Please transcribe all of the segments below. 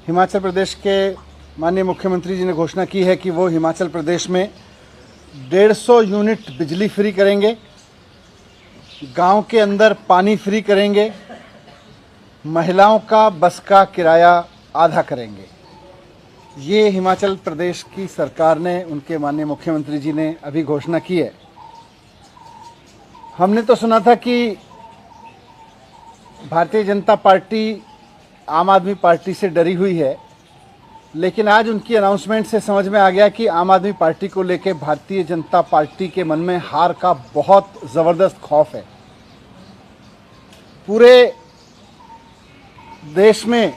हिमाचल प्रदेश के माननीय मुख्यमंत्री जी ने घोषणा की है कि वो हिमाचल प्रदेश में 150 यूनिट बिजली फ्री करेंगे, गांव के अंदर पानी फ्री करेंगे, महिलाओं का बस का किराया आधा करेंगे। ये हिमाचल प्रदेश की सरकार ने, उनके माननीय मुख्यमंत्री जी ने अभी घोषणा की है। हमने तो सुना था कि भारतीय जनता पार्टी आम आदमी पार्टी से डरी हुई है, लेकिन आज उनकी अनाउंसमेंट से समझ में आ गया कि आम आदमी पार्टी को लेकर भारतीय जनता पार्टी के मन में हार का बहुत ज़बरदस्त खौफ है। पूरे देश में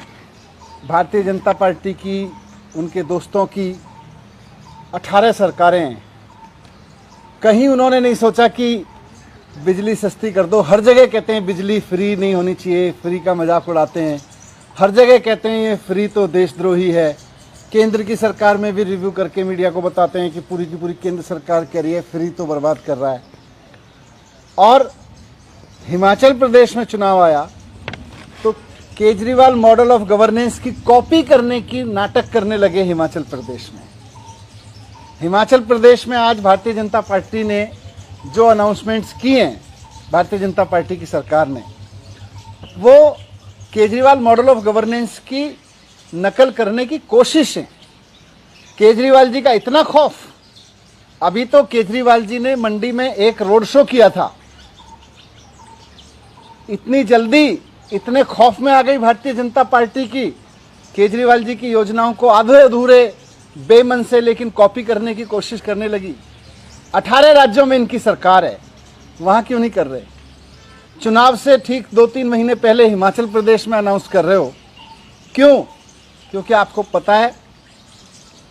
भारतीय जनता पार्टी की, उनके दोस्तों की 18 सरकारें हैं। कहीं उन्होंने नहीं सोचा कि बिजली सस्ती कर दो। हर जगह कहते हैं बिजली फ्री नहीं होनी चाहिए, फ्री का मजाक उड़ाते हैं। हर जगह कहते हैं ये फ्री तो देशद्रोही है। केंद्र की सरकार में भी रिव्यू करके मीडिया को बताते हैं कि पूरी की पूरी केंद्र सरकार कह रही है फ्री तो बर्बाद कर रहा है। और हिमाचल प्रदेश में चुनाव आया तो केजरीवाल मॉडल ऑफ गवर्नेंस की कॉपी करने की नाटक करने लगे हिमाचल प्रदेश में। हिमाचल प्रदेश में आज भारतीय जनता पार्टी ने जो अनाउंसमेंट्स किए हैं, भारतीय जनता पार्टी की सरकार ने, वो केजरीवाल मॉडल ऑफ गवर्नेंस की नकल करने की कोशिश है। केजरीवाल जी का इतना खौफ, अभी तो केजरीवाल जी ने मंडी में एक रोड शो किया था, इतनी जल्दी इतने खौफ में आ गई भारतीय जनता पार्टी की केजरीवाल जी की योजनाओं को आधे अधूरे बेमन से लेकिन कॉपी करने की कोशिश करने लगी। 18 राज्यों में इनकी सरकार है, वहां क्यों नहीं कर रहे? चुनाव से ठीक 2-3 महीने पहले हिमाचल प्रदेश में अनाउंस कर रहे हो, क्यों? क्योंकि आपको पता है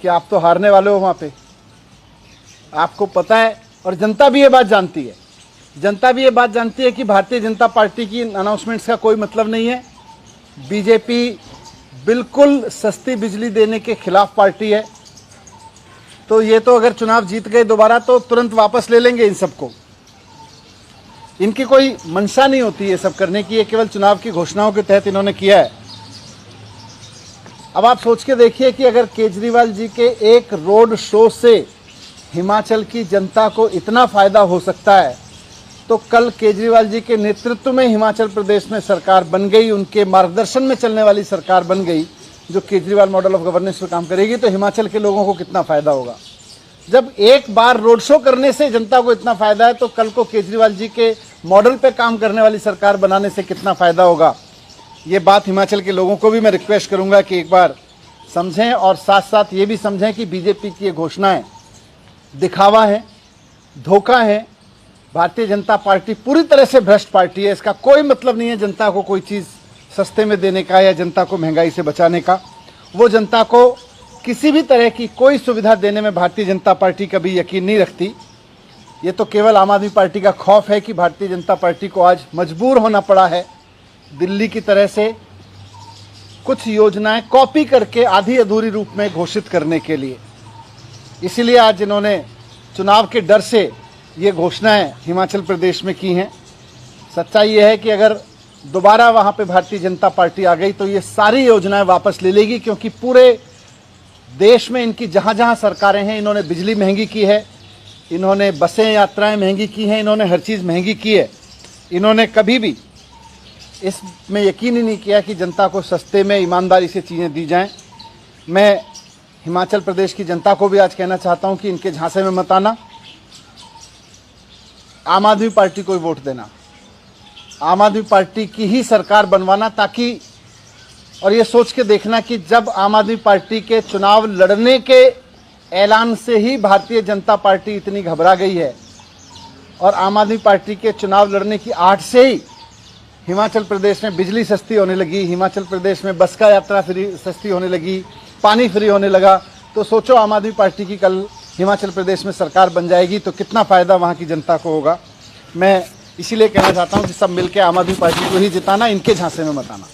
कि आप तो हारने वाले हो वहां पे, आपको पता है। और जनता भी ये बात जानती है, जनता भी ये बात जानती है कि भारतीय जनता पार्टी की अनाउंसमेंट्स का कोई मतलब नहीं है। बीजेपी बिल्कुल सस्ती बिजली देने के खिलाफ पार्टी है। तो ये तो अगर चुनाव जीत गए दोबारा तो तुरंत वापस ले लेंगे इन सबको। इनकी कोई मंशा नहीं होती ये सब करने की, ये केवल चुनाव की घोषणाओं के तहत इन्होंने किया है। अब आप सोच के देखिए कि अगर केजरीवाल जी के एक रोड शो से हिमाचल की जनता को इतना फायदा हो सकता है, तो कल केजरीवाल जी के नेतृत्व में हिमाचल प्रदेश में सरकार बन गई, उनके मार्गदर्शन में चलने वाली सरकार बन गई जो केजरीवाल मॉडल ऑफ गवर्नेंस पर काम करेगी, तो हिमाचल के लोगों को कितना फायदा होगा। जब एक बार रोड शो करने से जनता को इतना फायदा है, तो कल को केजरीवाल जी के मॉडल पे काम करने वाली सरकार बनाने से कितना फायदा होगा। ये बात हिमाचल के लोगों को भी मैं रिक्वेस्ट करूंगा कि एक बार समझें, और साथ साथ ये भी समझें कि बीजेपी की ये घोषणाएं दिखावा है, धोखा है। भारतीय जनता पार्टी पूरी तरह से भ्रष्ट पार्टी है। इसका कोई मतलब नहीं है जनता को कोई चीज़ सस्ते में देने का या जनता को महंगाई से बचाने का। वो जनता को किसी भी तरह की कोई सुविधा देने में भारतीय जनता पार्टी कभी यकीन नहीं रखती। ये तो केवल आम आदमी पार्टी का खौफ है कि भारतीय जनता पार्टी को आज मजबूर होना पड़ा है दिल्ली की तरह से कुछ योजनाएं कॉपी करके आधी अधूरी रूप में घोषित करने के लिए। इसीलिए आज इन्होंने चुनाव के डर से ये घोषणाएं हिमाचल प्रदेश में की हैं। सच्चाई ये है कि अगर दोबारा वहाँ पे भारतीय जनता पार्टी आ गई तो ये सारी योजनाएं वापस ले लेगी, क्योंकि पूरे देश में इनकी जहाँ जहाँ सरकारें हैं, इन्होंने बिजली महंगी की है, इन्होंने बसें यात्राएं महंगी की हैं, इन्होंने हर चीज़ महंगी की है। इन्होंने कभी भी इसमें यकीन ही नहीं किया कि जनता को सस्ते में ईमानदारी से चीज़ें दी जाएं। मैं हिमाचल प्रदेश की जनता को भी आज कहना चाहता हूं कि इनके झांसे में मत आना, आम आदमी पार्टी को वोट देना, आम आदमी पार्टी की ही सरकार बनवाना, ताकि, और ये सोच के देखना कि जब आम आदमी पार्टी के चुनाव लड़ने के ऐलान से ही भारतीय जनता पार्टी इतनी घबरा गई है, और आम आदमी पार्टी के चुनाव लड़ने की आड़ से ही हिमाचल प्रदेश में बिजली सस्ती होने लगी, हिमाचल प्रदेश में बस का यात्रा फ्री सस्ती होने लगी, पानी फ्री होने लगा, तो सोचो आम आदमी पार्टी की कल हिमाचल प्रदेश में सरकार बन जाएगी तो कितना फ़ायदा वहाँ की जनता को होगा। मैं इसीलिए कहना चाहता हूँ कि सब मिलकर आम आदमी पार्टी को ही जिताना, इनके झांसे में मत आना।